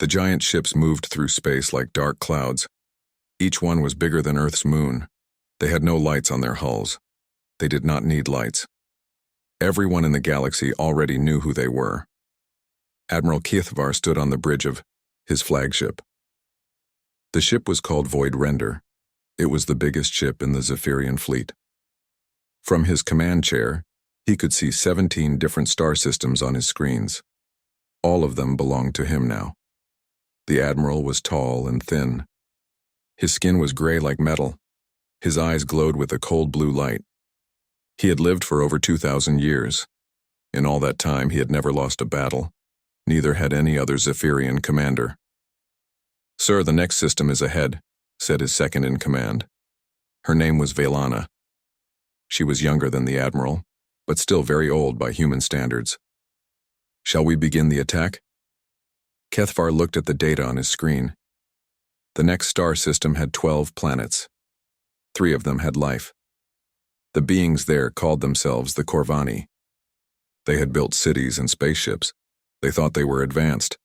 The giant ships moved through space like dark clouds. Each one was bigger than Earth's moon. They had no lights on their hulls. They did not need lights. Everyone in the galaxy already knew who they were. Admiral Kithvar stood on the bridge of his flagship. The ship was called Void Render. It was the biggest ship in the Zephyrian fleet. From his command chair, he could see 17 different star systems on his screens. All of them belonged to him now. The admiral was tall and thin. His skin was gray like metal. His eyes glowed with a cold blue light. He had lived for over 2,000 years. In all that time, he had never lost a battle. Neither had any other Zephyrian commander. "Sir, the next system is ahead," said his second-in-command. Her name was Velana. She was younger than the admiral, but still very old by human standards. "Shall we begin the attack?" Kethvar looked at the data on his screen. The next star system had 12 planets. 3 of them had life. The beings there called themselves the Corvani. They had built cities and spaceships. They thought they were advanced.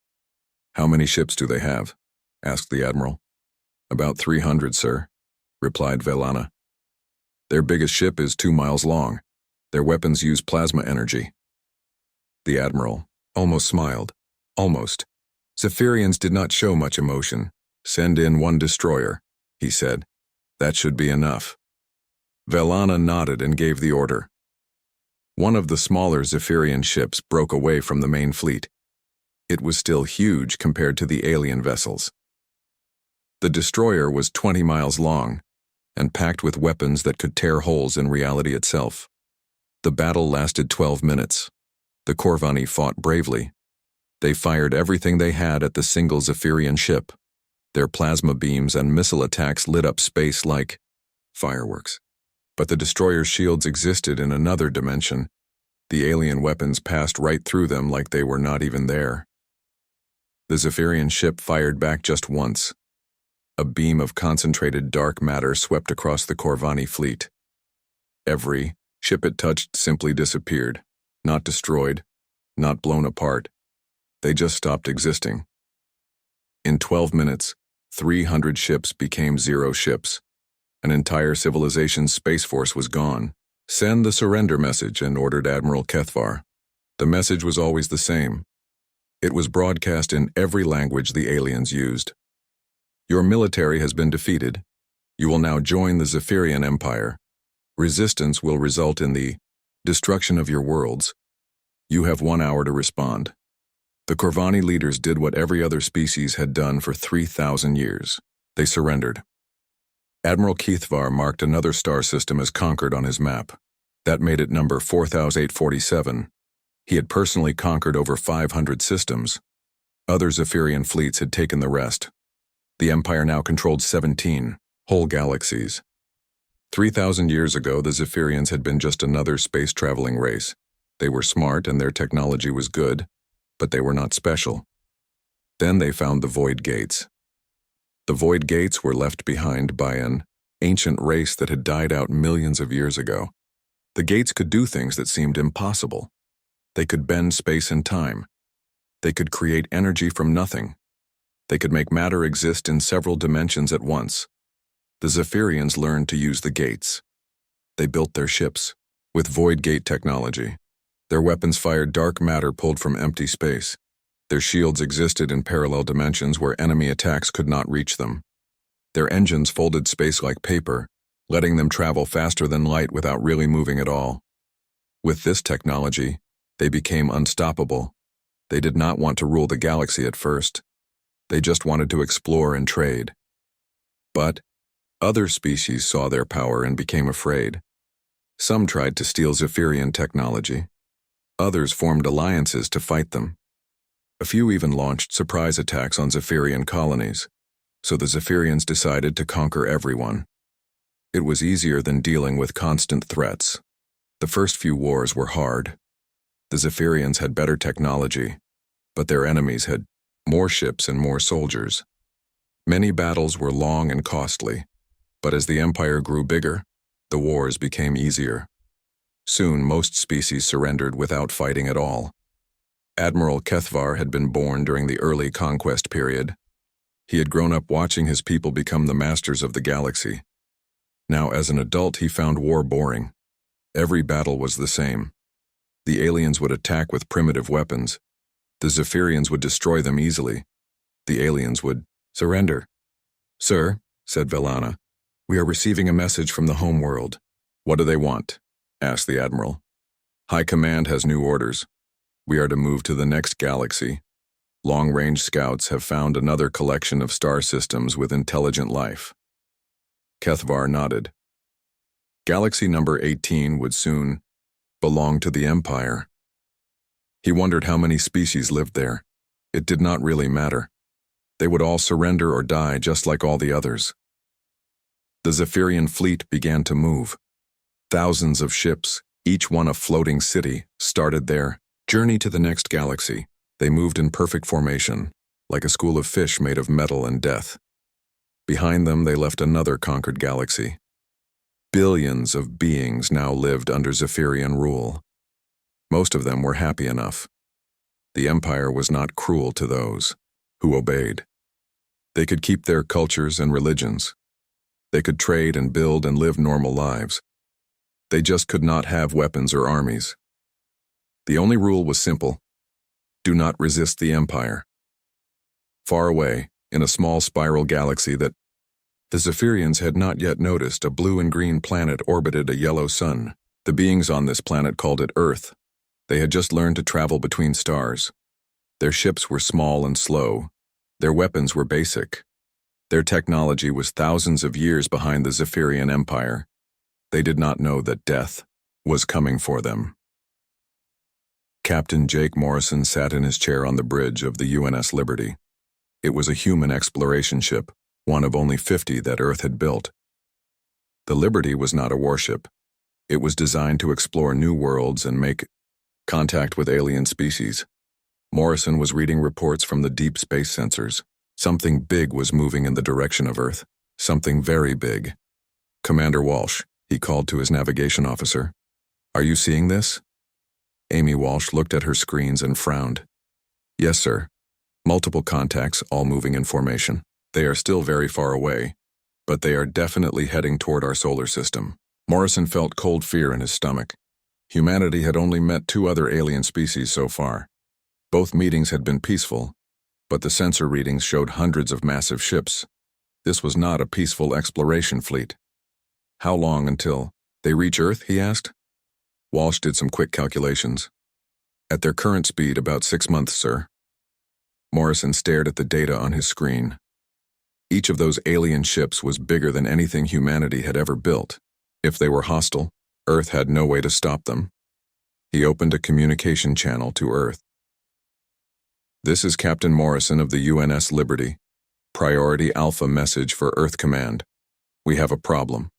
"How many ships do they have?" asked the admiral. "About 300, sir," replied Velana. "Their biggest ship is 2 miles long. Their weapons use plasma energy." The admiral almost smiled. Almost. Zephyrians did not show much emotion. "Send in 1 destroyer," he said. "That should be enough." Velana nodded and gave the order. One of the smaller Zephyrian ships broke away from the main fleet. It was still huge compared to the alien vessels. The destroyer was 20 miles long and packed with weapons that could tear holes in reality itself. The battle lasted 12 minutes. The Corvani fought bravely. They fired everything they had at the single Zephyrian ship. Their plasma beams and missile attacks lit up space like fireworks. But the destroyer's shields existed in another dimension. The alien weapons passed right through them like they were not even there. The Zephyrian ship fired back just once. A beam of concentrated dark matter swept across the Corvani fleet. Every ship it touched simply disappeared, not destroyed, not blown apart. They just stopped existing. In 12 minutes, 300 ships became 0 ships. An entire civilization's space force was gone. "Send the surrender message," and ordered Admiral Kethvar. The message was always the same. It was broadcast in every language the aliens used. "Your military has been defeated. You will now join the Zephyrian Empire. Resistance will result in the destruction of your worlds. You have 1 hour to respond." The Corvani leaders did what every other species had done for 3,000 years. They surrendered. Admiral Kethvar marked another star system as conquered on his map. That made it number 4847. He had personally conquered over 500 systems. Other Zephyrian fleets had taken the rest. The Empire now controlled 17 whole galaxies. 3,000 years ago, the Zephyrians had been just another space-traveling race. They were smart and their technology was good, but they were not special. Then they found the Void Gates. The Void Gates were left behind by an ancient race that had died out millions of years ago. The gates could do things that seemed impossible. They could bend space and time. They could create energy from nothing. They could make matter exist in several dimensions at once. The Zephyrians learned to use the gates. They built their ships with Void Gate technology. Their weapons fired dark matter pulled from empty space. Their shields existed in parallel dimensions where enemy attacks could not reach them. Their engines folded space like paper, letting them travel faster than light without really moving at all. With this technology, they became unstoppable. They did not want to rule the galaxy at first. They just wanted to explore and trade. But other species saw their power and became afraid. Some tried to steal Zephyrian technology. Others formed alliances to fight them. A few even launched surprise attacks on Zephyrian colonies, so the Zephyrians decided to conquer everyone. It was easier than dealing with constant threats. The first few wars were hard. The Zephyrians had better technology, but their enemies had more ships and more soldiers. Many battles were long and costly, but as the Empire grew bigger, the wars became easier. Soon, most species surrendered without fighting at all. Admiral Kethvar had been born during the early conquest period. He had grown up watching his people become the masters of the galaxy. Now, as an adult, he found war boring. Every battle was the same. The aliens would attack with primitive weapons. The Zephyrians would destroy them easily. The aliens would surrender. "Sir," said Velana, "we are receiving a message from the home world." "What do they want?" asked the Admiral. "High Command has new orders. We are to move to the next galaxy. Long-range scouts have found another collection of star systems with intelligent life." Kethvar nodded. Galaxy number 18 would soon belong to the Empire. He wondered how many species lived there. It did not really matter. They would all surrender or die just like all the others. The Zephyrian fleet began to move. Thousands of ships, each one a floating city, started their journey to the next galaxy. They moved in perfect formation, like a school of fish made of metal and death. Behind them, they left another conquered galaxy. Billions of beings now lived under Zephyrian rule. Most of them were happy enough. The Empire was not cruel to those who obeyed. They could keep their cultures and religions. They could trade and build and live normal lives. They just could not have weapons or armies. The only rule was simple: do not resist the Empire. Far away, in a small spiral galaxy that the Zephyrians had not yet noticed, a blue and green planet orbited a yellow sun. The beings on this planet called it Earth. They had just learned to travel between stars. Their ships were small and slow. Their weapons were basic. Their technology was thousands of years behind the Zephyrian Empire. They did not know that death was coming for them. Captain Jake Morrison sat in his chair on the bridge of the UNS Liberty. It was a human exploration ship, one of only 50 that Earth had built. The Liberty was not a warship. It was designed to explore new worlds and make contact with alien species. Morrison was reading reports from the deep space sensors. Something big was moving in the direction of Earth. Something very big. "Commander Walsh," he called to his navigation officer. "Are you seeing this?" Amy Walsh looked at her screens and frowned. "Yes, sir. Multiple contacts, all moving in formation. They are still very far away, but they are definitely heading toward our solar system." Morrison felt cold fear in his stomach. Humanity had only met 2 other alien species so far. Both meetings had been peaceful, but the sensor readings showed hundreds of massive ships. This was not a peaceful exploration fleet. "How long until they reach Earth?" he asked. Walsh did some quick calculations. "At their current speed, about 6 months, sir." Morrison stared at the data on his screen. Each of those alien ships was bigger than anything humanity had ever built. If they were hostile, Earth had no way to stop them. He opened a communication channel to Earth. "This is Captain Morrison of the UNS Liberty. Priority Alpha message for Earth Command. We have a problem."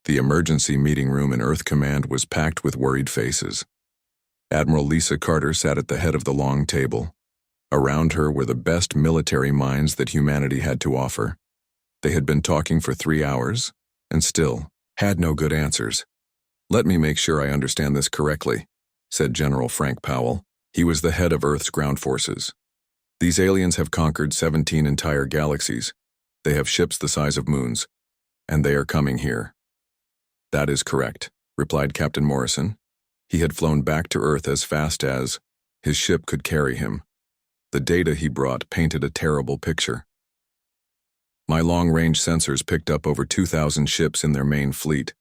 The emergency meeting room in Earth Command was packed with worried faces. Admiral Lisa Carter sat at the head of the long table. Around her were the best military minds that humanity had to offer. They had been talking for 3 hours, and still had no good answers. "Let me make sure I understand this correctly," said General Frank Powell. He was the head of Earth's ground forces. "These aliens have conquered 17 entire galaxies. They have ships the size of moons, and they are coming here." "That is correct," replied Captain Morrison. He had flown back to Earth as fast as his ship could carry him. The data he brought painted a terrible picture. "My long-range sensors picked up over 2,000 ships in their main fleet.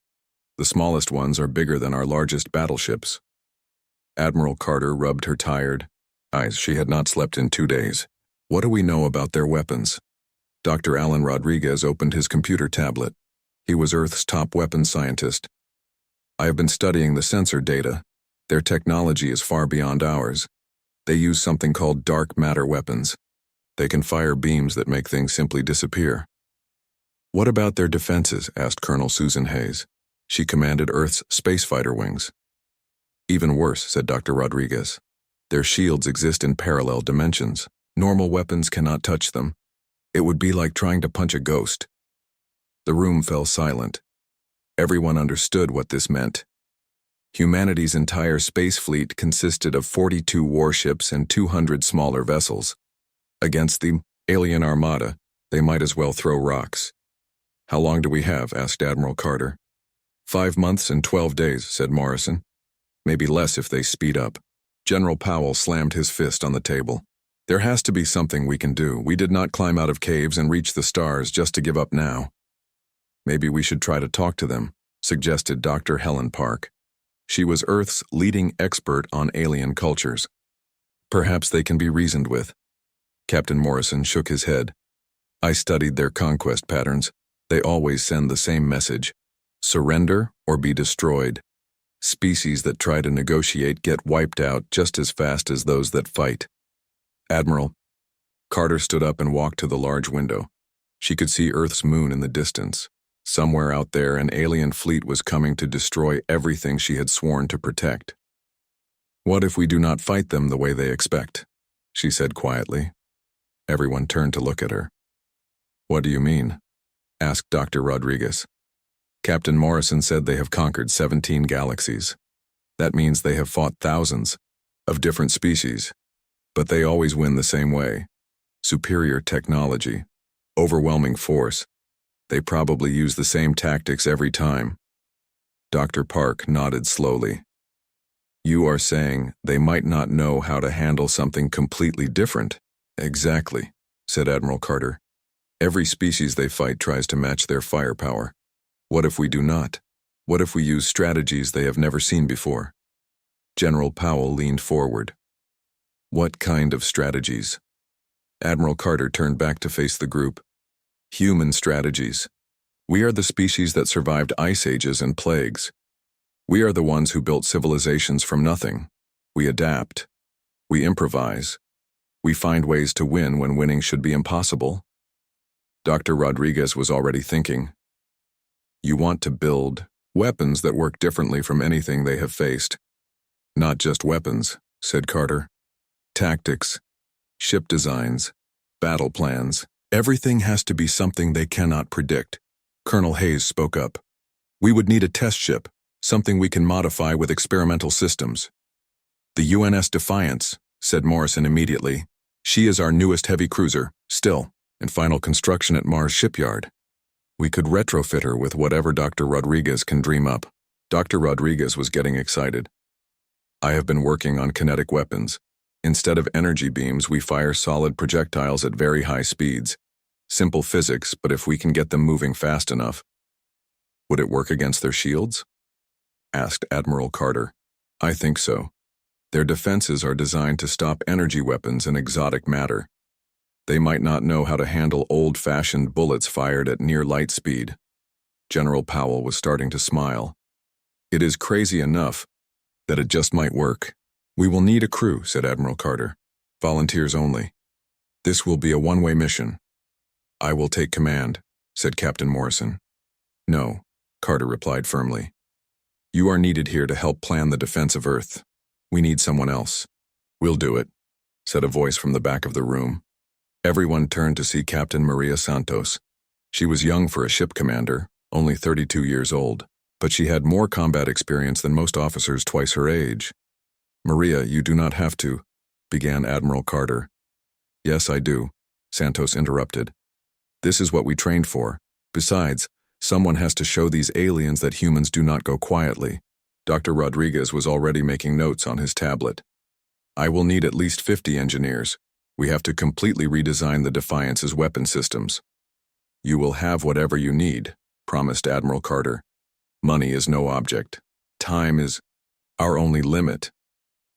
The smallest ones are bigger than our largest battleships." Admiral Carter rubbed her tired eyes. She had not slept in 2 days. "What do we know about their weapons?" Dr. Alan Rodriguez opened his computer tablet. He was Earth's top weapons scientist. "I have been studying the sensor data. Their technology is far beyond ours. They use something called dark matter weapons. They can fire beams that make things simply disappear." "What about their defenses?" asked Colonel Susan Hayes. She commanded Earth's space fighter wings. "Even worse," said Dr. Rodriguez. "Their shields exist in parallel dimensions. Normal weapons cannot touch them. It would be like trying to punch a ghost." The room fell silent. Everyone understood what this meant. Humanity's entire space fleet consisted of 42 warships and 200 smaller vessels. Against the alien armada, they might as well throw rocks. "How long do we have?" asked Admiral Carter. 5 months and 12 days, said Morrison. "Maybe less if they speed up." General Powell slammed his fist on the table. "There has to be something we can do. We did not climb out of caves and reach the stars just to give up now." "Maybe we should try to talk to them," suggested Dr. Helen Park. She was Earth's leading expert on alien cultures. "Perhaps they can be reasoned with." Captain Morrison shook his head. "I studied their conquest patterns. They always send the same message: surrender or be destroyed. Species that try to negotiate get wiped out just as fast as those that fight." "Admiral." Carter stood up and walked to the large window. She could see Earth's moon in the distance. Somewhere out there, an alien fleet was coming to destroy everything she had sworn to protect. "What if we do not fight them the way they expect?" she said quietly. Everyone turned to look at her. "What do you mean?" asked Dr. Rodriguez. "Captain Morrison said they have conquered 17 galaxies. That means they have fought thousands of different species, but they always win the same way. Superior technology, overwhelming force. They probably use the same tactics every time." Dr. Park nodded slowly. "You are saying they might not know how to handle something completely different?" "Exactly," said Admiral Carter. "Every species they fight tries to match their firepower. What if we do not? What if we use strategies they have never seen before?" General Powell leaned forward. "What kind of strategies?" Admiral Carter turned back to face the group. "Human strategies. We are the species that survived ice ages and plagues. We are the ones who built civilizations from nothing. We adapt. We improvise. We find ways to win when winning should be impossible." Dr. Rodriguez was already thinking. "You want to build weapons that work differently from anything they have faced." "Not just weapons," said Carter. "Tactics, ship designs, battle plans. Everything has to be something they cannot predict." Colonel Hayes spoke up. "We would need a test ship, something we can modify with experimental systems." "The UNS Defiance," said Morrison immediately. "She is our newest heavy cruiser, still, in final construction at Mars Shipyard. We could retrofit her with whatever Dr. Rodriguez can dream up." Dr. Rodriguez was getting excited. "I have been working on kinetic weapons. Instead of energy beams, we fire solid projectiles at very high speeds. Simple physics, but if we can get them moving fast enough." "Would it work against their shields?" asked Admiral Carter. "I think so. Their defenses are designed to stop energy weapons and exotic matter. They might not know how to handle old-fashioned bullets fired at near light speed." General Powell was starting to smile. "It is crazy enough that it just might work." "We will need a crew," said Admiral Carter. "Volunteers only. This will be a one-way mission." "I will take command," said Captain Morrison. "No," Carter replied firmly. "You are needed here to help plan the defense of Earth. We need someone else." "We'll do it," said a voice from the back of the room. Everyone turned to see Captain Maria Santos. She was young for a ship commander, only 32 years old, but she had more combat experience than most officers twice her age. "Maria, you do not have to," began Admiral Carter. "Yes, I do," Santos interrupted. "This is what we trained for. Besides, someone has to show these aliens that humans do not go quietly." Dr. Rodriguez was already making notes on his tablet. "I will need at least 50 engineers. We have to completely redesign the Defiance's weapon systems." "You will have whatever you need," promised Admiral Carter. "Money is no object. Time is our only limit."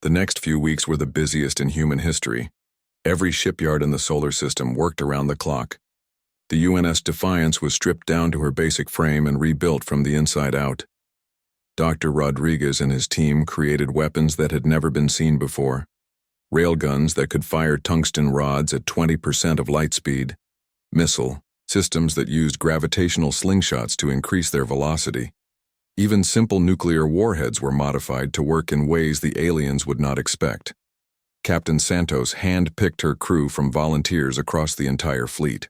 The next few weeks were the busiest in human history. Every shipyard in the solar system worked around the clock. The UNS Defiance was stripped down to her basic frame and rebuilt from the inside out. Dr. Rodriguez and his team created weapons that had never been seen before. Railguns that could fire tungsten rods at 20% of light speed. Missile systems that used gravitational slingshots to increase their velocity. Even simple nuclear warheads were modified to work in ways the aliens would not expect. Captain Santos hand-picked her crew from volunteers across the entire fleet.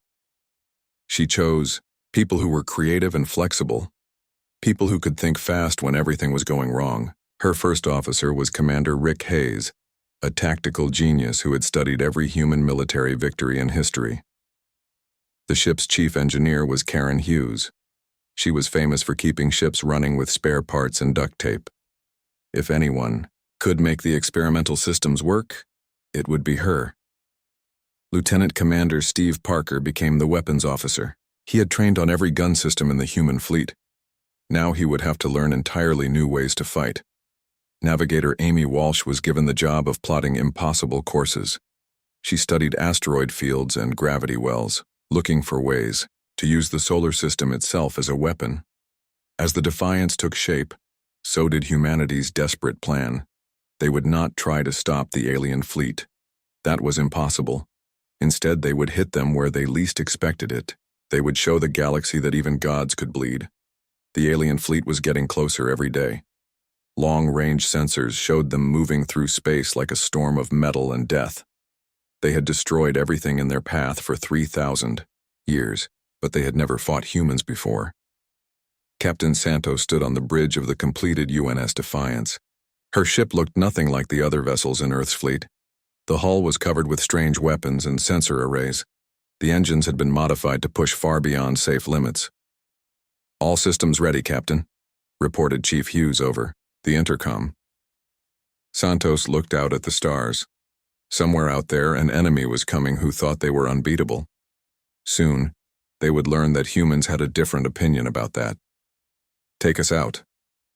She chose people who were creative and flexible, people who could think fast when everything was going wrong, Her first officer was Commander Rick Hayes, a tactical genius who had studied every human military victory in history. The ship's chief engineer was Karen Hughes. She was famous for keeping ships running with spare parts and duct tape. If anyone could make the experimental systems work, it would be her. Lieutenant Commander Steve Parker became the weapons officer. He had trained on every gun system in the human fleet. Now he would have to learn entirely new ways to fight. Navigator Amy Walsh was given the job of plotting impossible courses. She studied asteroid fields and gravity wells, looking for ways to use the solar system itself as a weapon. As the Defiance took shape, so did humanity's desperate plan. They would not try to stop the alien fleet. That was impossible. Instead, they would hit them where they least expected it. They would show the galaxy that even gods could bleed. The alien fleet was getting closer every day. Long-range sensors showed them moving through space like a storm of metal and death. They had destroyed everything in their path for 3,000 years, but they had never fought humans before. Captain Santos stood on the bridge of the completed UNS Defiance. Her ship looked nothing like the other vessels in Earth's fleet. The hull was covered with strange weapons and sensor arrays. The engines had been modified to push far beyond safe limits. "All systems ready, Captain," reported Chief Hughes over the intercom. Santos looked out at the stars. Somewhere out there, an enemy was coming who thought they were unbeatable. Soon, they would learn that humans had a different opinion about that. "Take us out,"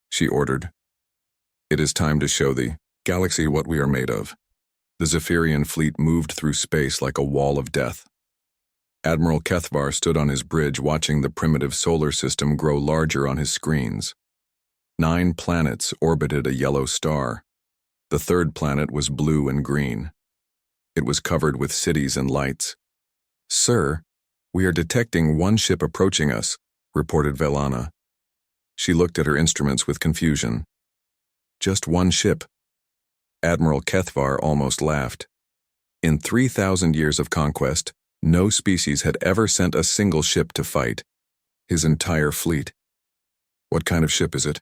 she ordered. "It is time to show the galaxy what we are made of." The Zephyrian fleet moved through space like a wall of death. Admiral Kethvar stood on his bridge watching the primitive solar system grow larger on his screens. 9 planets orbited a yellow star. The third planet was blue and green. It was covered with cities and lights. "Sir, we are detecting one ship approaching us," reported Velana. She looked at her instruments with confusion. "Just one ship." Admiral Kethvar almost laughed. In 3,000 years of conquest, no species had ever sent a single ship to fight. His entire fleet. "What kind of ship is it?"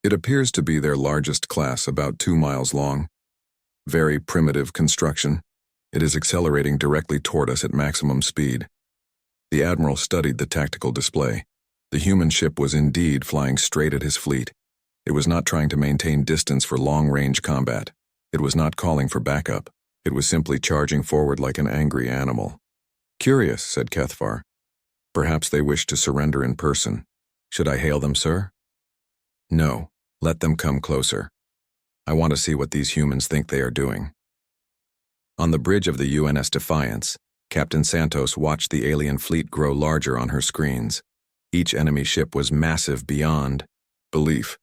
"It appears to be their largest class, about 2 miles long. Very primitive construction. It is accelerating directly toward us at maximum speed." The Admiral studied the tactical display. The human ship was indeed flying straight at his fleet. It was not trying to maintain distance for long-range combat. It was not calling for backup. It was simply charging forward like an angry animal. "Curious," said Kethvar. "Perhaps they wish to surrender in person. Should I hail them, sir?" "No, let them come closer. I want to see what these humans think they are doing." On the bridge of the UNS Defiance, Captain Santos watched the alien fleet grow larger on her screens. Each enemy ship was massive beyond belief.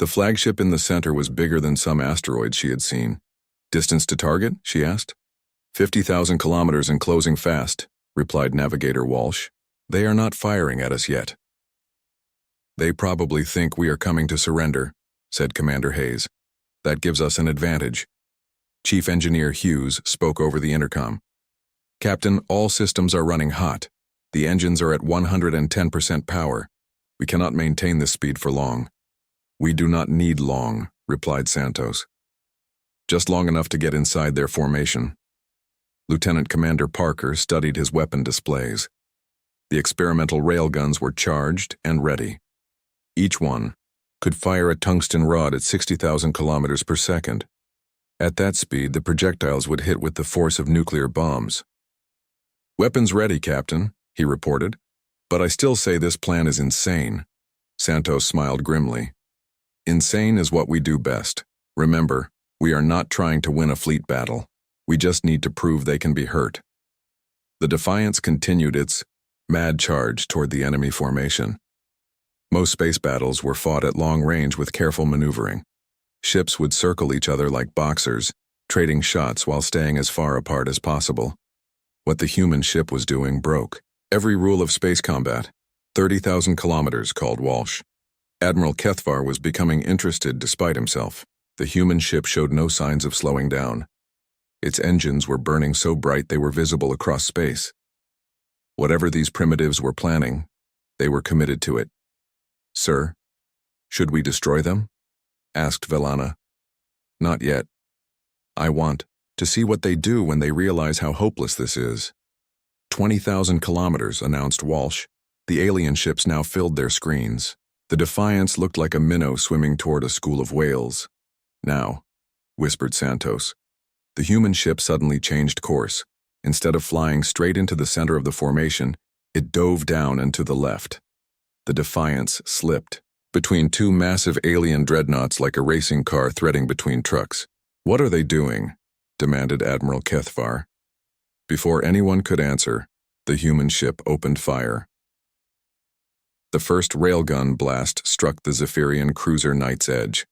The flagship in the center was bigger than some asteroids she had seen. "Distance to target?" she asked. 50,000 kilometers and closing fast," replied Navigator Walsh. "They are not firing at us yet." "They probably think we are coming to surrender," said Commander Hayes. "That gives us an advantage." Chief Engineer Hughes spoke over the intercom. "Captain, all systems are running hot. The engines are at 110% power. We cannot maintain this speed for long." "We do not need long," replied Santos. "Just long enough to get inside their formation." Lieutenant Commander Parker studied his weapon displays. The experimental railguns were charged and ready. Each one could fire a tungsten rod at 60,000 kilometers per second. At that speed, the projectiles would hit with the force of nuclear bombs. "Weapons ready, Captain," he reported. "But I still say this plan is insane." Santos smiled grimly. "Insane is what we do best. Remember, we are not trying to win a fleet battle. We just need to prove they can be hurt." The Defiance continued its mad charge toward the enemy formation. Most space battles were fought at long range with careful maneuvering. Ships would circle each other like boxers, trading shots while staying as far apart as possible. What the human ship was doing broke every rule of space combat. 30,000 kilometers, called Walsh. Admiral Kethvar was becoming interested despite himself. The human ship showed no signs of slowing down. Its engines were burning so bright they were visible across space. Whatever these primitives were planning, they were committed to it. "Sir, should we destroy them?" asked Velana. Not yet. I want to see what they do when they realize how hopeless this is. 20,000 kilometers, announced Walsh. The alien ships now filled their screens. The Defiance looked like a minnow swimming toward a school of whales. Now, whispered Santos. The human ship suddenly changed course. Instead of flying straight into the center of the formation, it dove down and to the left. The Defiance slipped between two massive alien dreadnoughts like a racing car threading between trucks. What are they doing? Demanded Admiral Kethvar. Before anyone could answer, the human ship opened fire. The first railgun blast struck the Zephyrian cruiser Knight's Edge.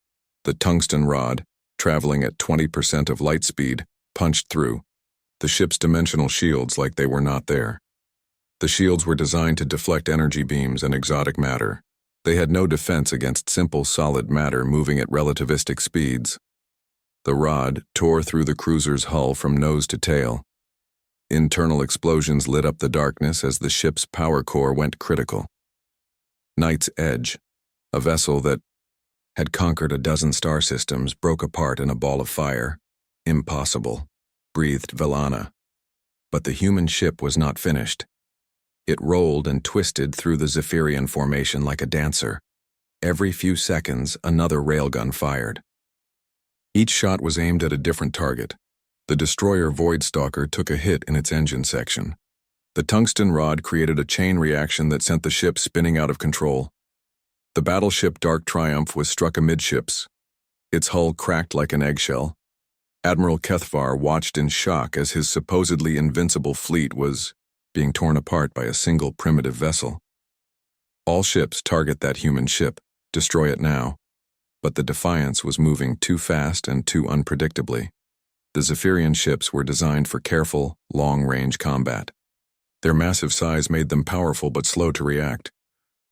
The tungsten rod, traveling at 20% of light speed, punched through the ship's dimensional shields like they were not there. The shields were designed to deflect energy beams and exotic matter. They had no defense against simple solid matter moving at relativistic speeds. The rod tore through the cruiser's hull from nose to tail. Internal explosions lit up the darkness as the ship's power core went critical. Knight's Edge, a vessel that had conquered a dozen star systems, broke apart in a ball of fire. Impossible, breathed Velana. But the human ship was not finished. It rolled and twisted through the Zephyrian formation like a dancer. Every few seconds, another railgun fired. Each shot was aimed at a different target. The destroyer Voidstalker took a hit in its engine section. The tungsten rod created a chain reaction that sent the ship spinning out of control. The battleship Dark Triumph was struck amidships. Its hull cracked like an eggshell. Admiral Kethvar watched in shock as his supposedly invincible fleet was being torn apart by a single primitive vessel. All ships target that human ship, destroy it now. But the Defiance was moving too fast and too unpredictably. The Zephyrian ships were designed for careful, long-range combat. Their massive size made them powerful but slow to react.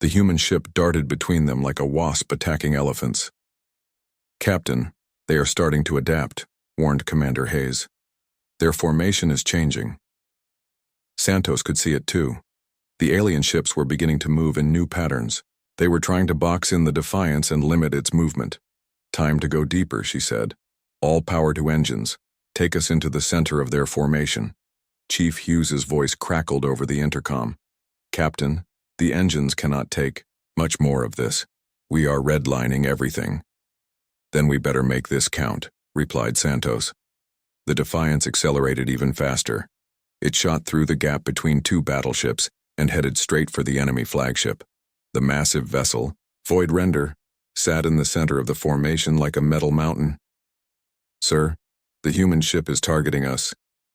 The human ship darted between them like a wasp attacking elephants. Captain, they are starting to adapt, warned Commander Hayes. Their formation is changing. Santos could see it too. The alien ships were beginning to move in new patterns. They were trying to box in the Defiance and limit its movement. Time to go deeper, she said. All power to engines. Take us into the center of their formation. Chief Hughes's voice crackled over the intercom. Captain, the engines cannot take much more of this. We are redlining everything. Then we better make this count, replied Santos. The Defiance accelerated even faster. It shot through the gap between two battleships and headed straight for the enemy flagship. The massive vessel, Void Render, sat in the center of the formation like a metal mountain. Sir, the human ship is targeting us,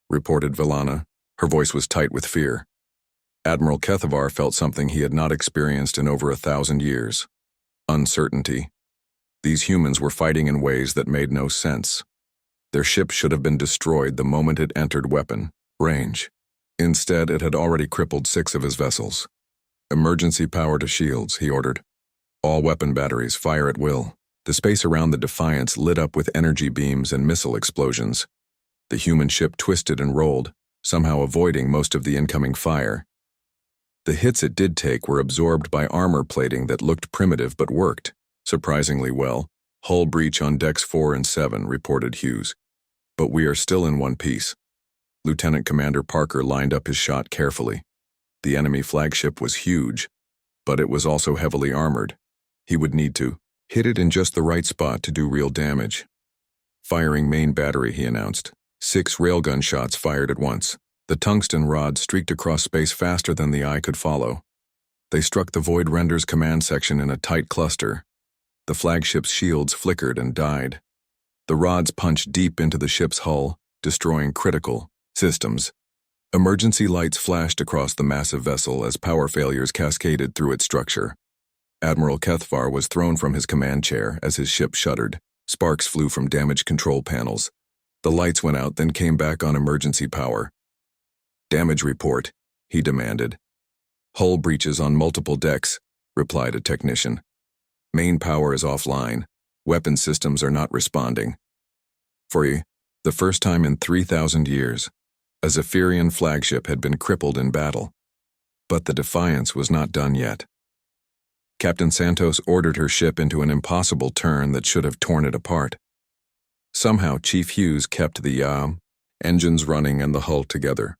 reported Velana. Her voice was tight with fear. Admiral Kethvar felt something he had not experienced in over 1,000 years. Uncertainty. These humans were fighting in ways that made no sense. Their ship should have been destroyed the moment it entered weapon range. Instead, it had already crippled 6 of his vessels. Emergency power to shields, he ordered. All weapon batteries fire at will. The space around the Defiance lit up with energy beams and missile explosions. The human ship twisted and rolled, somehow avoiding most of the incoming fire. The hits it did take were absorbed by armor plating that looked primitive but worked, surprisingly well. Hull breach on decks 4 and 7, reported Hughes. But we are still in one piece. Lieutenant Commander Parker lined up his shot carefully. The enemy flagship was huge, but it was also heavily armored. He would need to hit it in just the right spot to do real damage. Firing main battery, he announced. 6 railgun shots fired at once. The tungsten rod streaked across space faster than the eye could follow. They struck the Void Render's command section in a tight cluster. The flagship's shields flickered and died. The rods punched deep into the ship's hull, destroying critical systems. Emergency lights flashed across the massive vessel as power failures cascaded through its structure. Admiral Kethvar was thrown from his command chair as his ship shuddered. Sparks flew from damaged control panels. The lights went out, then came back on emergency power. Damage report, he demanded. Hull breaches on multiple decks, replied a technician. Main power is offline. Weapon systems are not responding. For the first time in 3,000 years, a Zephyrian flagship had been crippled in battle. But the Defiance was not done yet. Captain Santos ordered her ship into an impossible turn that should have torn it apart. Somehow, Chief Hughes kept the engines running and the hull together.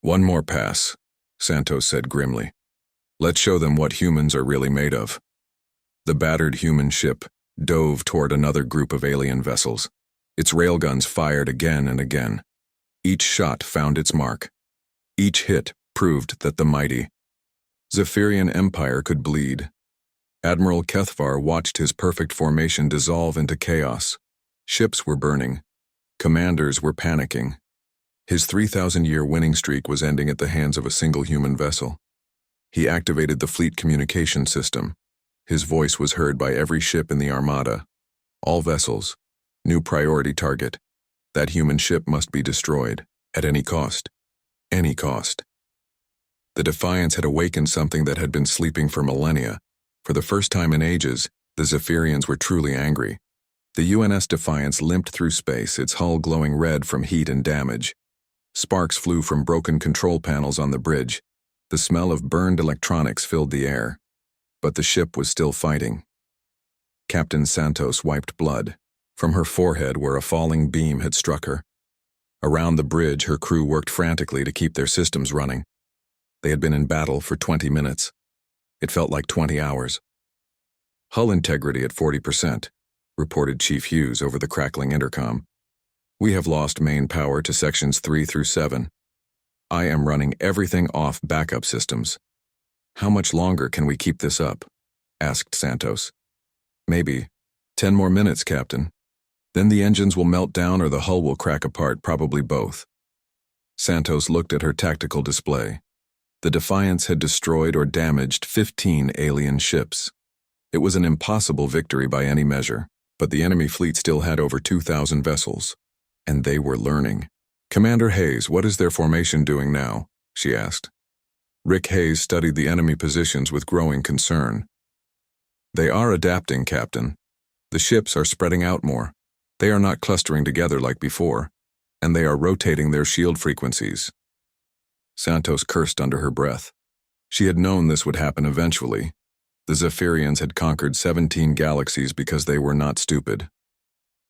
"One more pass," Santos said grimly. "Let's show them what humans are really made of." The battered human ship dove toward another group of alien vessels. Its railguns fired again and again. Each shot found its mark. Each hit proved that the mighty Zephyrian Empire could bleed. Admiral Kethvar watched his perfect formation dissolve into chaos. Ships were burning. Commanders were panicking. His 3,000-year winning streak was ending at the hands of a single human vessel. He activated the fleet communication system. His voice was heard by every ship in the Armada. All vessels. New priority target. That human ship must be destroyed. At any cost. Any cost. The Defiance had awakened something that had been sleeping for millennia. For the first time in ages, the Zephyrians were truly angry. The UNS Defiance limped through space, its hull glowing red from heat and damage. Sparks flew from broken control panels on the bridge. The smell of burned electronics filled the air. But the ship was still fighting. Captain Santos wiped blood from her forehead where a falling beam had struck her. Around the bridge, her crew worked frantically to keep their systems running. They had been in battle for 20 minutes. It felt like 20 hours. "Hull integrity at 40%, reported Chief Hughes over the crackling intercom. "We have lost main power to sections 3 through 7. I am running everything off backup systems." "How much longer can we keep this up?" asked Santos. "Maybe 10 more minutes, Captain. Then the engines will melt down or the hull will crack apart, probably both." Santos looked at her tactical display. The Defiance had destroyed or damaged 15 alien ships. It was an impossible victory by any measure, but the enemy fleet still had over 2,000 vessels. And they were learning. "Commander Hayes, what is their formation doing now?" she asked. Rick Hayes studied the enemy positions with growing concern. "They are adapting, Captain. The ships are spreading out more. They are not clustering together like before, and they are rotating their shield frequencies." Santos cursed under her breath. She had known this would happen eventually. The Zephyrians had conquered 17 galaxies because they were not stupid.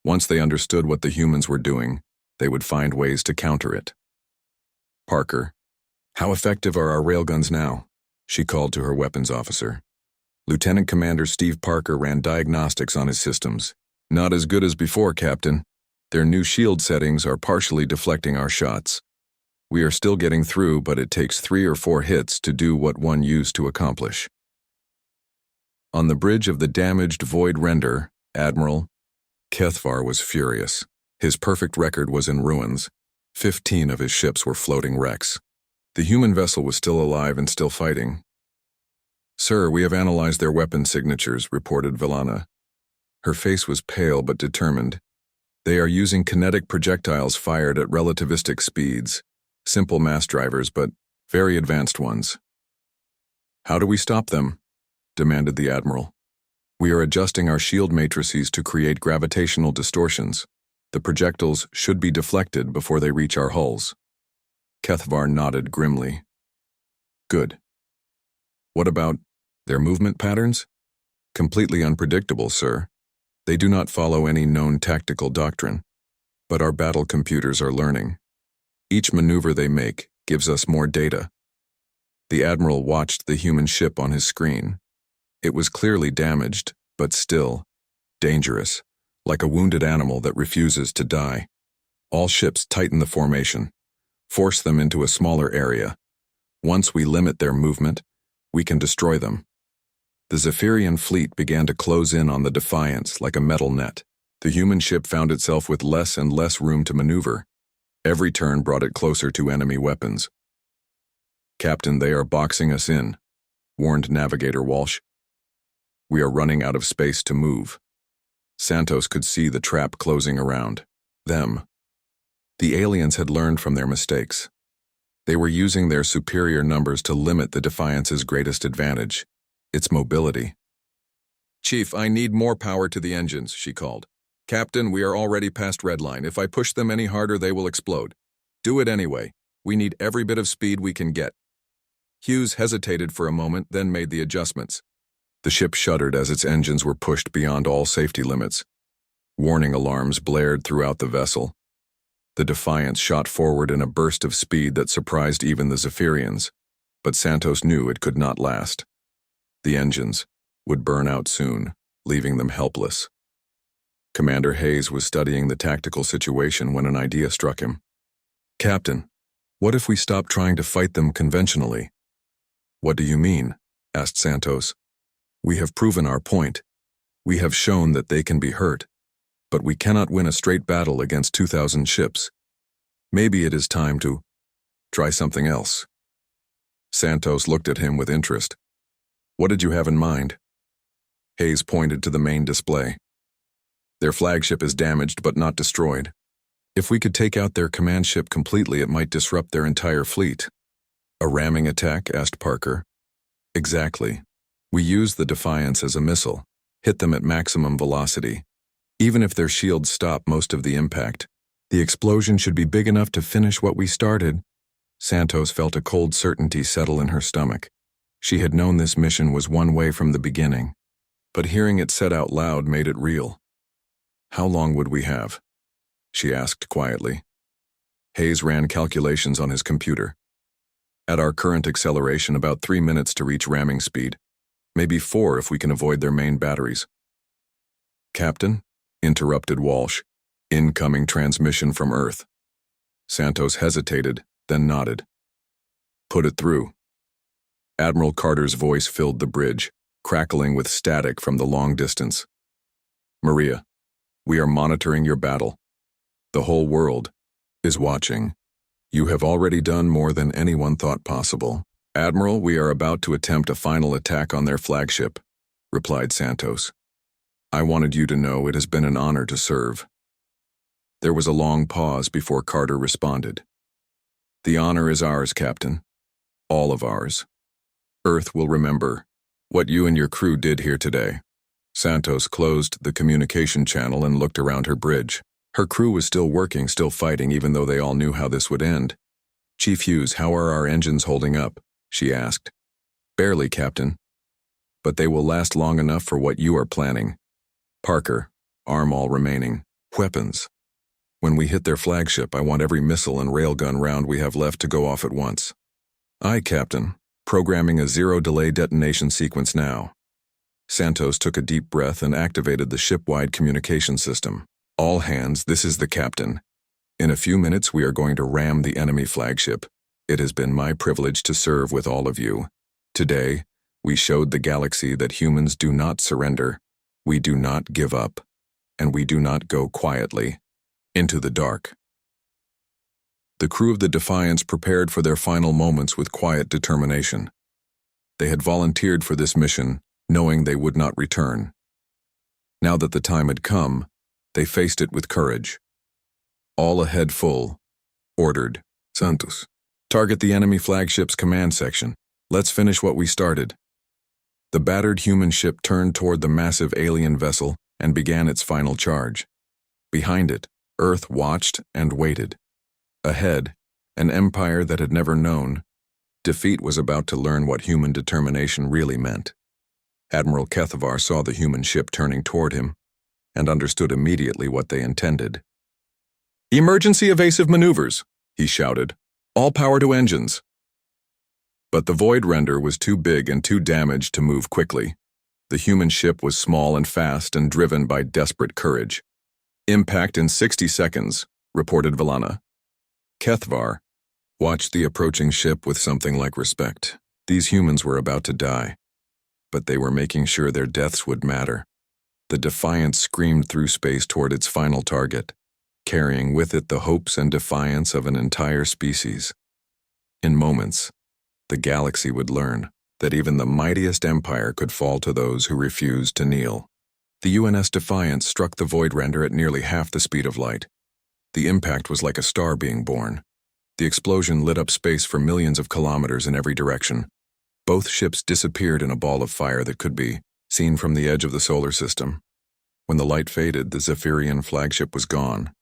Once they understood what the humans were doing, they would find ways to counter it. "Parker, how effective are our railguns now?" she called to her weapons officer. Lieutenant Commander Steve Parker ran diagnostics on his systems. "Not as good as before, Captain. Their new shield settings are partially deflecting our shots. We are still getting through, but it takes 3 or 4 hits to do what one used to accomplish." On the bridge of the damaged Void Render, Admiral Kethvar was furious. His perfect record was in ruins. 15 of his ships were floating wrecks. The human vessel was still alive and still fighting. "Sir, we have analyzed their weapon signatures," reported Villana. Her face was pale but determined. "They are using kinetic projectiles fired at relativistic speeds. Simple mass drivers, but very advanced ones." "How do we stop them?" demanded the Admiral. "We are adjusting our shield matrices to create gravitational distortions. The projectiles should be deflected before they reach our hulls." Kethvar nodded grimly. "Good. What about their movement patterns?" "Completely unpredictable, sir. They do not follow any known tactical doctrine. But our battle computers are learning. Each maneuver they make gives us more data." The Admiral watched the human ship on his screen. It was clearly damaged, but still dangerous, like a wounded animal that refuses to die. All ships tighten the formation, force them into a smaller area. Once we limit their movement, we can destroy them. The Zephyrian fleet began to close in on the Defiance like a metal net. The human ship found itself with less and less room to maneuver. Every turn brought it closer to enemy weapons. "Captain, they are boxing us in," warned Navigator Walsh. "We are running out of space to move." Santos could see the trap closing around them. The aliens had learned from their mistakes. They were using their superior numbers to limit the Defiance's greatest advantage, its mobility. "Chief, I need more power to the engines," she called. "Captain, we are already past redline. If I push them any harder, they will explode. Do it anyway. We need every bit of speed we can get." Hughes hesitated for a moment, then made the adjustments. The ship shuddered as its engines were pushed beyond all safety limits. Warning alarms blared throughout the vessel. The Defiance shot forward in a burst of speed that surprised even the Zephyrians, but Santos knew it could not last. The engines would burn out soon, leaving them helpless. Commander Hayes was studying the tactical situation when an idea struck him. "Captain, what if we stop trying to fight them conventionally?" "What do you mean?" asked Santos. "We have proven our point. We have shown that they can be hurt, but we cannot win a straight battle against 2,000 ships. Maybe it is time to try something else." Santos looked at him with interest. "What did you have in mind?" Hayes pointed to the main display. "Their flagship is damaged but not destroyed. If we could take out their command ship completely, it might disrupt their entire fleet." "A ramming attack?" asked Parker. "Exactly. We use the Defiance as a missile, hit them at maximum velocity. Even if their shields stop most of the impact, the explosion should be big enough to finish what we started." Santos felt a cold certainty settle in her stomach. She had known this mission was one way from the beginning, but hearing it said out loud made it real. "How long would we have?" she asked quietly. Hayes ran calculations on his computer. "At our current acceleration, about 3 minutes to reach ramming speed. Maybe 4 if we can avoid their main batteries." "Captain," interrupted Walsh, "incoming transmission from Earth." Santos hesitated, then nodded. "Put it through." Admiral Carter's voice filled the bridge, crackling with static from the long distance. "Maria, we are monitoring your battle. The whole world is watching. You have already done more than anyone thought possible." "Admiral, we are about to attempt a final attack on their flagship," replied Santos. "I wanted you to know it has been an honor to serve." There was a long pause before Carter responded. "The honor is ours, Captain. All of ours. Earth will remember what you and your crew did here today." Santos closed the communication channel and looked around her bridge. Her crew was still working, still fighting, even though they all knew how this would end. "Chief Hughes, how are our engines holding up?" she asked. "Barely, Captain. But they will last long enough for what you are planning." "Parker, arm all remaining weapons. When we hit their flagship, I want every missile and railgun round we have left to go off at once." "Aye, Captain. Programming a zero-delay detonation sequence now." Santos took a deep breath and activated the ship-wide communication system. "All hands, this is the captain. In a few minutes, we are going to ram the enemy flagship. It has been my privilege to serve with all of you. Today, we showed the galaxy that humans do not surrender, we do not give up, and we do not go quietly into the dark." The crew of the Defiance prepared for their final moments with quiet determination. They had volunteered for this mission, knowing they would not return. Now that the time had come, they faced it with courage. "All ahead full," ordered Santos. "Target the enemy flagship's command section. Let's finish what we started." The battered human ship turned toward the massive alien vessel and began its final charge. Behind it, Earth watched and waited. Ahead, an empire that had never known defeat was about to learn what human determination really meant. Admiral Kethavar saw the human ship turning toward him and understood immediately what they intended. "Emergency evasive maneuvers," he shouted. "All power to engines." But the Void Render was too big and too damaged to move quickly. The human ship was small and fast and driven by desperate courage. "Impact in 60 seconds, reported Valana. Kethvar watched the approaching ship with something like respect. These humans were about to die, but they were making sure their deaths would matter. The Defiance screamed through space toward its final target, carrying with it the hopes and defiance of an entire species. In moments, the galaxy would learn that even the mightiest empire could fall to those who refused to kneel. The UNS Defiance struck the Void Render at nearly half the speed of light. The impact was like a star being born. The explosion lit up space for millions of kilometers in every direction. Both ships disappeared in a ball of fire that could be seen from the edge of the solar system. When the light faded, the Zephyrian flagship was gone.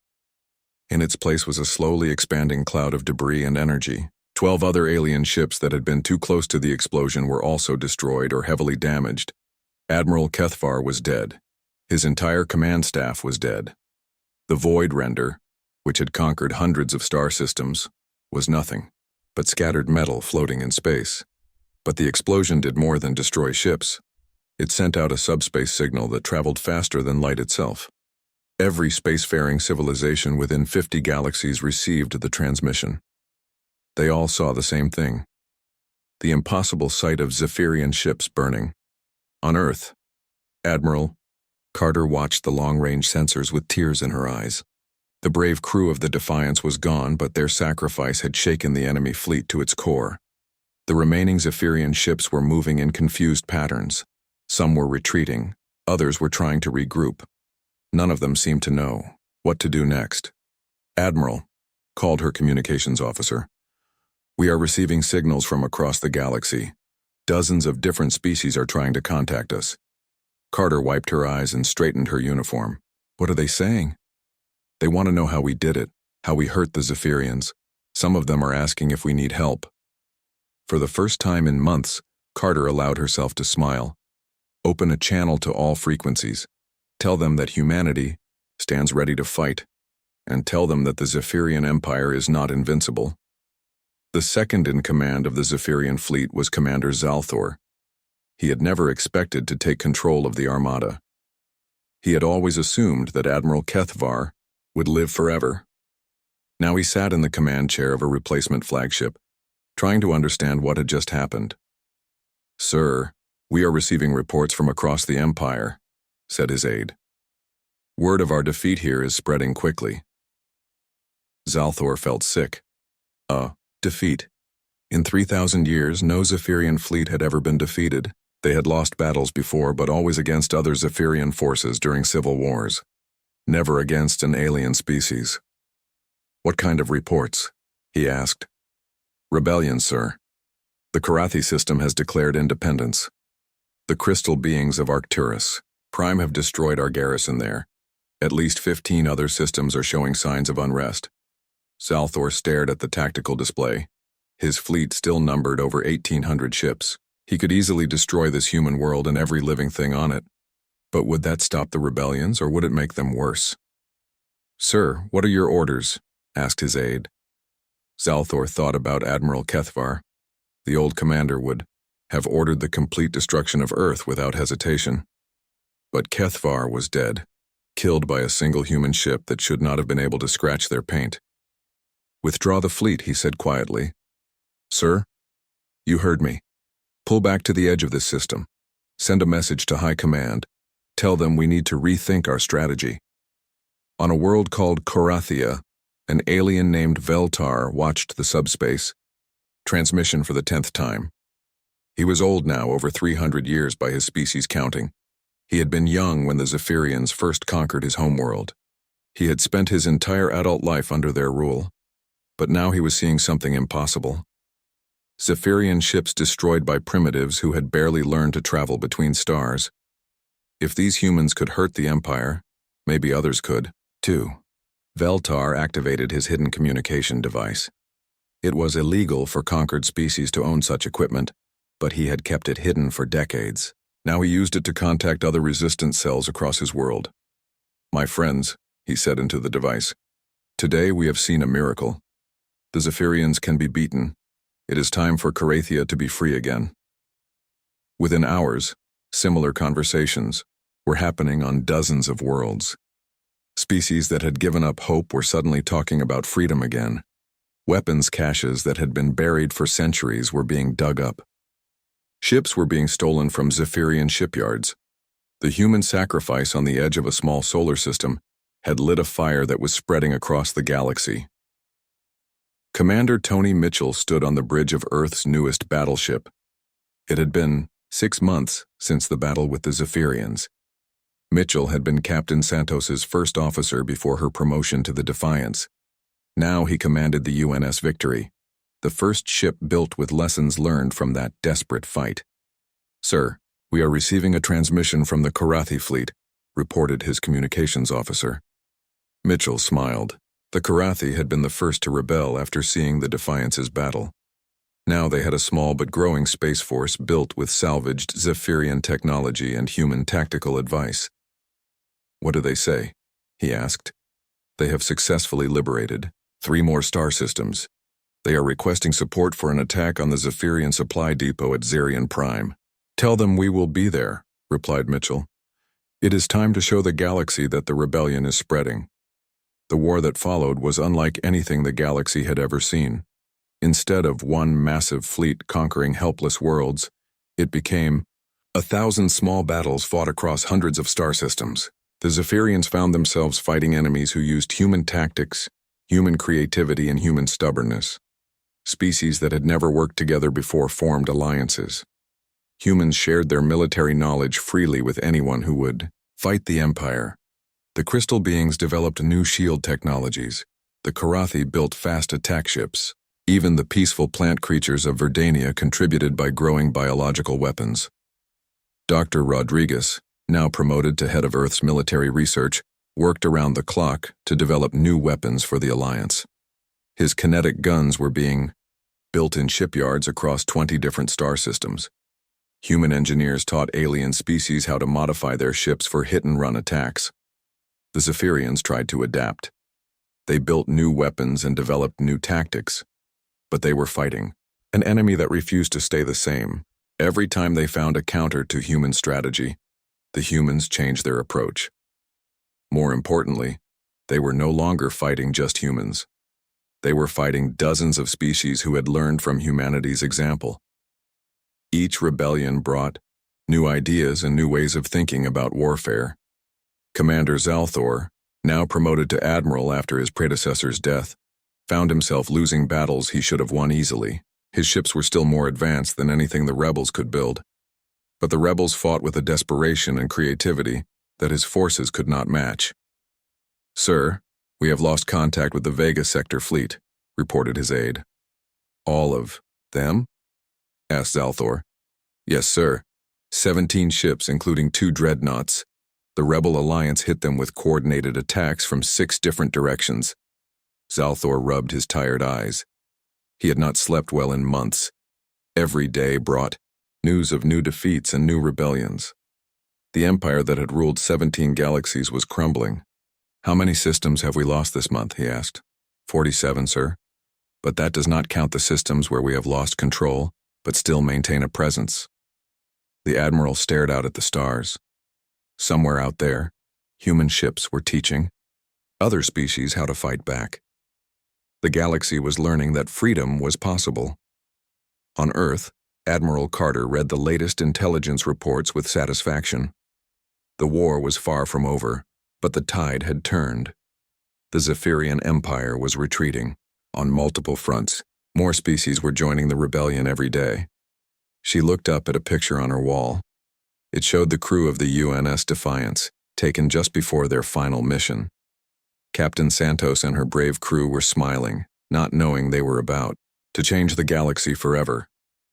In its place was a slowly expanding cloud of debris and energy. 12 other alien ships that had been too close to the explosion were also destroyed or heavily damaged. Admiral Kethvar was dead. His entire command staff was dead. The Void Render, which had conquered hundreds of star systems, was nothing but scattered metal floating in space. But the explosion did more than destroy ships. It sent out a subspace signal that traveled faster than light itself. Every spacefaring civilization within 50 galaxies received the transmission. They all saw the same thing: the impossible sight of Zephyrian ships burning. On Earth, Admiral Carter watched the long-range sensors with tears in her eyes. The brave crew of the Defiance was gone, but their sacrifice had shaken the enemy fleet to its core. The remaining Zephyrian ships were moving in confused patterns. Some were retreating, others were trying to regroup. None of them seemed to know what to do next. "Admiral," called her communications officer, "we are receiving signals from across the galaxy. Dozens of different species are trying to contact us." Carter wiped her eyes and straightened her uniform. "What are they saying?" "They want to know how we did it, how we hurt the Zephyrians. Some of them are asking if we need help." For the first time in months, Carter allowed herself to smile. "Open a channel to all frequencies. Tell them that humanity stands ready to fight, and tell them that the Zephyrian Empire is not invincible." The second in command of the Zephyrian fleet was Commander Zalthor. He had never expected to take control of the Armada. He had always assumed that Admiral Kethvar would live forever. Now he sat in the command chair of a replacement flagship, trying to understand what had just happened. "Sir, we are receiving reports from across the Empire," said his aide. "Word of our defeat here is spreading quickly." Zalthor felt sick. Defeat. In 3,000 years, no Zephyrian fleet had ever been defeated. They had lost battles before, but always against other Zephyrian forces during civil wars. Never against an alien species. "What kind of reports?" he asked. "Rebellion, sir. The Karathi system has declared independence. The crystal beings of Arcturus Prime have destroyed our garrison there. At least 15 other systems are showing signs of unrest." Zalthor stared at the tactical display. His fleet still numbered over 1,800 ships. He could easily destroy this human world and every living thing on it. But would that stop the rebellions, or would it make them worse? "Sir, what are your orders?" asked his aide. Zalthor thought about Admiral Kethvar. The old commander would have ordered the complete destruction of Earth without hesitation. But Kethvar was dead, killed by a single human ship that should not have been able to scratch their paint. "Withdraw the fleet," he said quietly. "Sir, you heard me. Pull back to the edge of this system. Send a message to High Command. Tell them we need to rethink our strategy." On a world called Korathia, an alien named Veltar watched the subspace transmission for the 10th time. He was old now, over 300 years by his species counting. He had been young when the Zephyrians first conquered his homeworld. He had spent his entire adult life under their rule. But now he was seeing something impossible. Zephyrian ships destroyed by primitives who had barely learned to travel between stars. If these humans could hurt the Empire, maybe others could, too. Veltar activated his hidden communication device. It was illegal for conquered species to own such equipment, but he had kept it hidden for decades. Now he used it to contact other resistance cells across his world. "My friends," he said into the device, "today we have seen a miracle. The Zephyrians can be beaten. It is time for Korathia to be free again." Within hours, similar conversations were happening on dozens of worlds. Species that had given up hope were suddenly talking about freedom again. Weapons caches that had been buried for centuries were being dug up. Ships were being stolen from Zephyrian shipyards. The human sacrifice on the edge of a small solar system had lit a fire that was spreading across the galaxy. Commander Tony Mitchell stood on the bridge of Earth's newest battleship. It had been 6 months since the battle with the Zephyrians. Mitchell had been Captain Santos's first officer before her promotion to the Defiance. Now he commanded the UNS Victory, the first ship built with lessons learned from that desperate fight. "Sir, we are receiving a transmission from the Korathi fleet," reported his communications officer. Mitchell smiled. The Korathi had been the first to rebel after seeing the Defiance's battle. Now they had a small but growing space force built with salvaged Zephyrian technology and human tactical advice. "What do they say?" he asked. "They have successfully liberated 3 more star systems. They are requesting support for an attack on the Zephyrian supply depot at Zerion Prime." "Tell them we will be there," replied Mitchell. "It is time to show the galaxy that the rebellion is spreading." The war that followed was unlike anything the galaxy had ever seen. Instead of one massive fleet conquering helpless worlds, it became 1,000 small battles fought across hundreds of star systems. The Zephyrians found themselves fighting enemies who used human tactics, human creativity, and human stubbornness. Species that had never worked together before formed alliances. Humans shared their military knowledge freely with anyone who would fight the Empire. The crystal beings developed new shield technologies. The Karathi built fast attack ships. Even the peaceful plant creatures of Verdania contributed by growing biological weapons. Dr. Rodriguez, now promoted to head of Earth's military research, worked around the clock to develop new weapons for the Alliance. His kinetic guns were being built in shipyards across 20 different star systems. Human engineers taught alien species how to modify their ships for hit-and-run attacks. The Zephyrians tried to adapt. They built new weapons and developed new tactics. But they were fighting an enemy that refused to stay the same. Every time they found a counter to human strategy, the humans changed their approach. More importantly, they were no longer fighting just humans. They were fighting dozens of species who had learned from humanity's example. Each rebellion brought new ideas and new ways of thinking about warfare. Commander Zalthor, now promoted to admiral after his predecessor's death, found himself losing battles he should have won easily. His ships were still more advanced than anything the rebels could build. But the rebels fought with a desperation and creativity that his forces could not match. "Sir, we have lost contact with the Vega Sector fleet," reported his aide. "All of them?" asked Zalthor. "Yes, sir. 17 ships, including 2 dreadnoughts. The Rebel Alliance hit them with coordinated attacks from 6 different directions." Zalthor rubbed his tired eyes. He had not slept well in months. Every day brought news of new defeats and new rebellions. The empire that had ruled 17 galaxies was crumbling. "How many systems have we lost this month?" he asked. 47, sir. But that does not count the systems where we have lost control, but still maintain a presence." The admiral stared out at the stars. Somewhere out there, human ships were teaching other species how to fight back. The galaxy was learning that freedom was possible. On Earth, Admiral Carter read the latest intelligence reports with satisfaction. The war was far from over, but the tide had turned. The Zephyrian Empire was retreating. On multiple fronts, more species were joining the rebellion every day. She looked up at a picture on her wall. It showed the crew of the UNS Defiance, taken just before their final mission. Captain Santos and her brave crew were smiling, not knowing they were about to change the galaxy forever.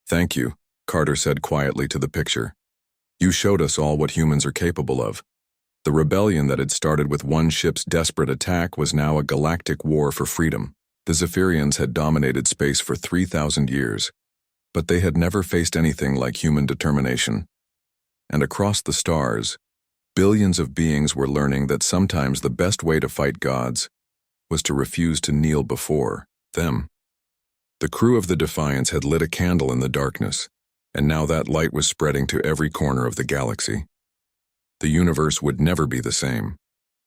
"Thank you," Carter said quietly to the picture. "You showed us all what humans are capable of." The rebellion that had started with one ship's desperate attack was now a galactic war for freedom. The Zephyrians had dominated space for 3,000 years, but they had never faced anything like human determination. And across the stars, billions of beings were learning that sometimes the best way to fight gods was to refuse to kneel before them. The crew of the Defiance had lit a candle in the darkness, and now that light was spreading to every corner of the galaxy. The universe would never be the same.